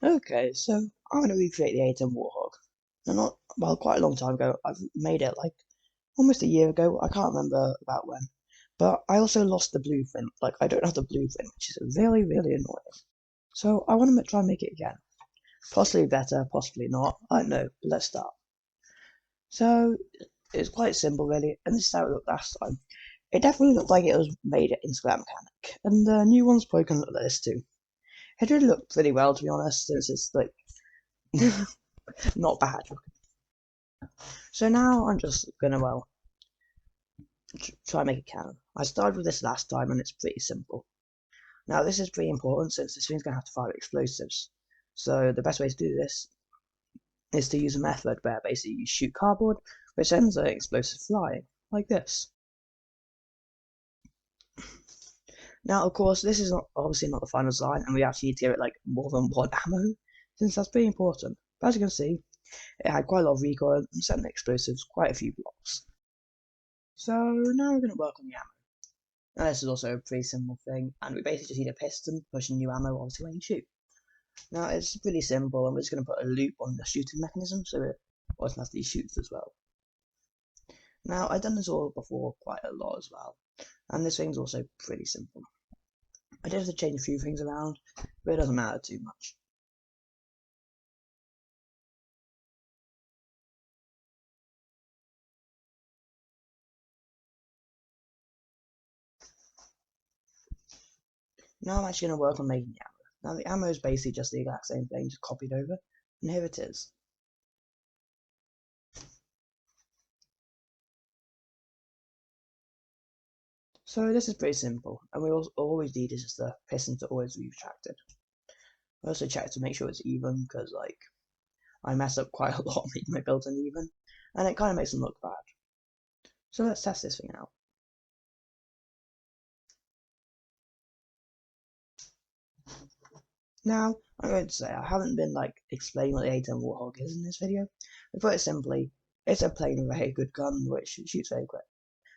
Okay, so I'm going to recreate the a-10 warthog. Now, quite a long time ago. I've made it like almost a year ago. I can't remember about when. But I also lost the blueprint. Like, I don't have the blueprint, which is really, really annoying. So I want to try and make it again. Possibly better, possibly not. I don't know, but let's start. So it's quite simple, really, and this is how it looked last time. It definitely looked like it was made at Instagram Mechanic, and the new one's probably going to look like this too. It really looked pretty well, to be honest, since it's like not bad. So now I'm just gonna try and make it count. I started with this last time, and it's pretty simple. Now this is pretty important since this thing's gonna have to fire explosives. So the best way to do this is to use a method where basically you shoot cardboard, which sends an explosive flying, like this. Now, of course, this is obviously not the final design, and we actually need to give it like more than one ammo, since that's pretty important. But as you can see, it had quite a lot of recoil and sent the explosives quite a few blocks. So now we're going to work on the ammo. Now this is also a pretty simple thing, and we basically just need a piston pushing new ammo obviously when you shoot. Now it's pretty simple, and we're just going to put a loop on the shooting mechanism so it automatically shoots as well. Now I've done this all before quite a lot as well, and this thing's also pretty simple. I did have to change a few things around, but it doesn't matter too much. Now I'm actually going to work on making the ammo. Now the ammo is basically just the exact same thing, just copied over, and here it is. So this is pretty simple, and we always need is just the piston to always be retracted. I also check to make sure it's even, because like I mess up quite a lot making my builds uneven, and it kind of makes them look bad. So let's test this thing out. Now, I'm going to say I haven't been like explaining what the a-10 Warthog is in this video, but put it simply, it's a plain very good gun which shoots very quick.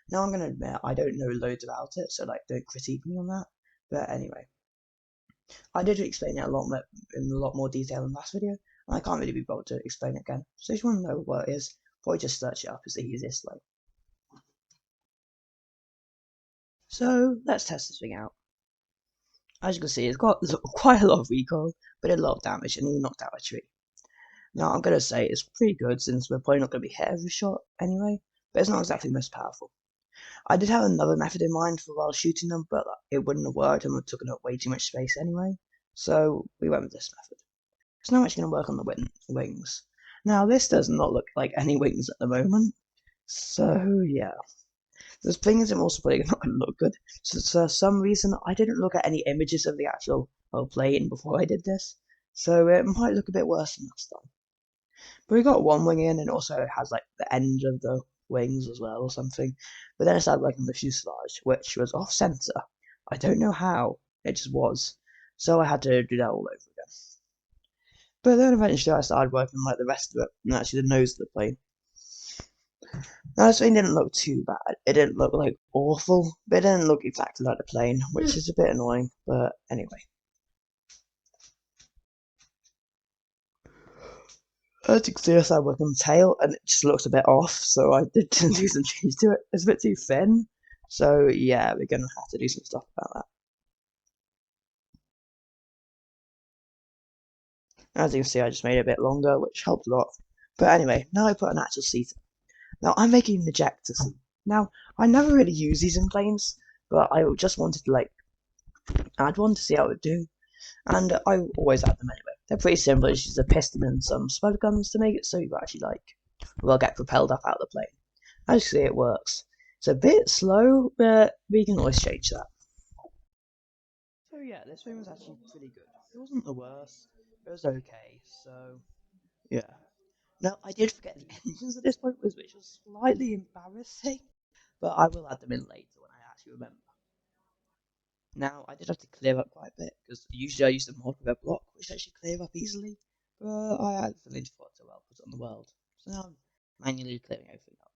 Now I'm going to admit I don't know loads about it, so like don't critique me on that. But anyway, I did explain it in a lot more detail in the last video, and I can't really be bothered to explain it again. So if you want to know what it is, probably just search it up as the easiest way. So let's test this thing out. As you can see, it's got quite a lot of recoil, but a lot of damage, and even knocked out a tree. Now, I'm going to say it's pretty good since we're probably not going to be hit every shot anyway, but it's not exactly the most powerful. I did have another method in mind for while shooting them, but it wouldn't have worked and would have taken up way too much space anyway, so we went with this method. So now I'm actually going to work on the wings. Now, this does not look like any wings at the moment, so yeah. This thing isn't also probably not going to look good. So for some reason, I didn't look at any images of the actual plane before I did this, so it might look a bit worse than last time. But we got one wing in, and also it has like the end of the wings as well or something. But then it started working on the fuselage, which was off center. I don't know how, it just was. So I had to do that all over again. But then eventually I started working like the rest of it, and actually the nose of the plane. Now this thing didn't look too bad. It didn't look like awful, but it didn't look exactly like the plane, which is a bit annoying. But anyway. As you can see, I started working on the tail, and it just looks a bit off, so I did do some changes to it. It's a bit too thin, so yeah, we're gonna have to do some stuff about that. As you can see, I just made it a bit longer, which helped a lot. But anyway, now I put an actual seat. Now I'm making an ejector seat. Now, I never really use these in planes, but I just wanted to like add one to see how it would do, and I always add them anyway. They're pretty simple, it's just a piston and some spud guns to make it so you actually like will get propelled up out of the plane. As you see, it works. It's a bit slow, but we can always change that. So yeah, this thing was actually pretty good. It wasn't the worst, it was okay, so yeah. Now, I did forget the engines at this point, which was slightly embarrassing, but I will add them in later when I actually remember. Now, I did have to clear up quite a bit, because usually I use the mod with a block, which actually clear up easily, but I accidentally forgot to put it on the world, so now I'm manually clearing everything up.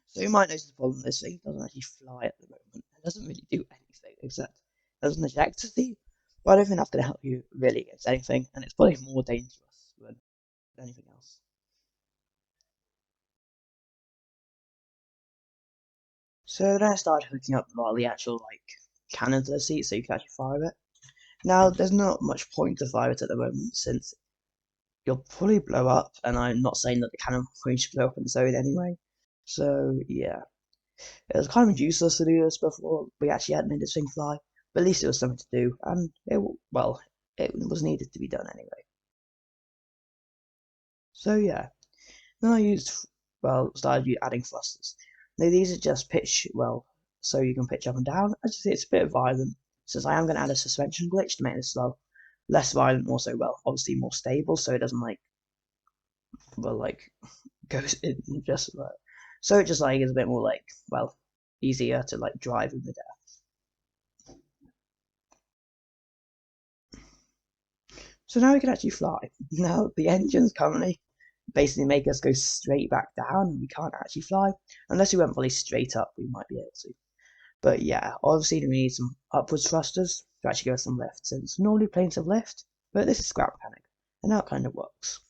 So you might notice the problem, this thing doesn't actually fly at the moment, it doesn't really do anything, except there's an ejector seat, But I don't think that's going to help you really against anything, and it's probably more dangerous than anything else. So then I started hooking up the actual cannon to the seat so you can actually fire it. Now there's not much point to fire it at the moment since you'll probably blow up, and I'm not saying that the cannon should blow up in its own anyway. So yeah, it was kind of useless to do this before we actually had made this thing fly, but at least it was something to do, and it was needed to be done anyway. So yeah, then I started adding thrusters. Now these are just so you can pitch up and down. I just think it's a bit violent, since I am going to add a suspension glitch to make this less violent, also obviously more stable, so it doesn't goes in just so it just is a bit more easier to drive in midair. So now we can actually fly. Now the engines currently basically make us go straight back down, and we can't actually fly unless we went fully straight up. We might be able to, but yeah, obviously we need some upwards thrusters to actually give us some lift, since normally planes have lift, but this is ground mechanic, and now it kind of works.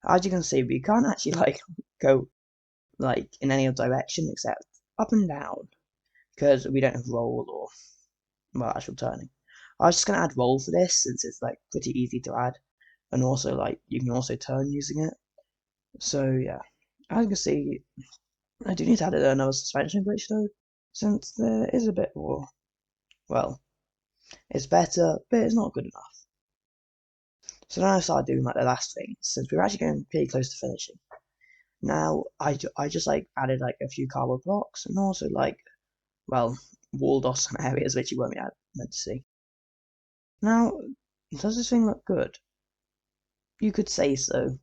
As you can see, we can't actually go in any other direction except up and down because we don't have roll or actual turning. I was just gonna add roll for this since it's pretty easy to add, and also you can also turn using it. So yeah, as you can see, I do need to add another suspension glitch though, since there is a bit more. Well, it's better, but it's not good enough. So then I started doing the last thing, since we're actually getting pretty close to finishing. Now I just added a few cardboard blocks and also walled off some areas which you won't be meant to see. Now, does this thing look good? You could say so,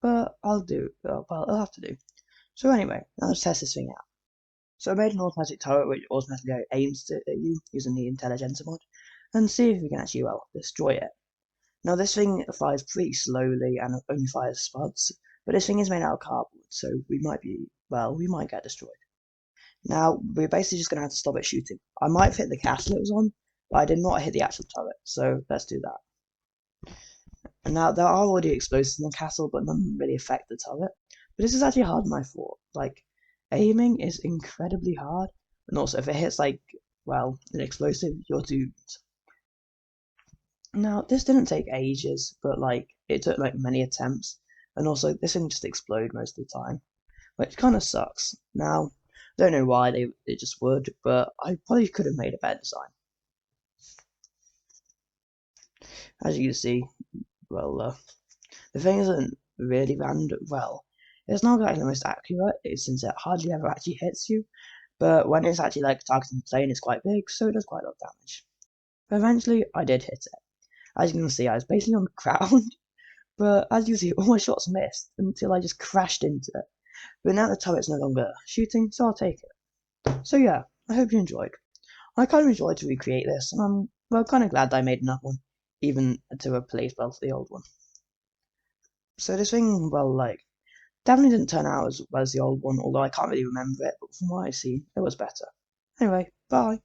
but I'll have to do. So anyway, now let's test this thing out. So I made an automatic turret which automatically aims at you using the Intelligenza mod, and see if we can actually destroy it. Now this thing fires pretty slowly and only fires spuds, but this thing is made out of cardboard, so we might get destroyed. Now we're basically just gonna have to stop it shooting. I might have hit the castle it was on, but I did not hit the actual turret, so let's do that. And now there are already explosives in the castle, but none really affect the turret. But this is actually harder than I thought. Aiming is incredibly hard, and also if it hits an explosive, you're doomed. Now this didn't take ages, but it took many attempts, and also this thing just explode most of the time, which kind of sucks. Now I don't know why they just would, but I probably could have made a better design. As you can see, the thing isn't really random. Well, it's not the most accurate, since it hardly ever actually hits you. But when it's actually targeting the plane, it's quite big, so it does quite a lot of damage. But eventually, I did hit it. As you can see, I was basically on the ground. But as you see, all my shots missed until I just crashed into it. But now the turret's no longer shooting, so I'll take it. So yeah, I hope you enjoyed. I kind of enjoyed to recreate this, and I'm kind of glad that I made another one, even to replace the old one. So this thing, definitely didn't turn out as well as the old one, although I can't really remember it, but from what I've seen, it was better. Anyway, bye.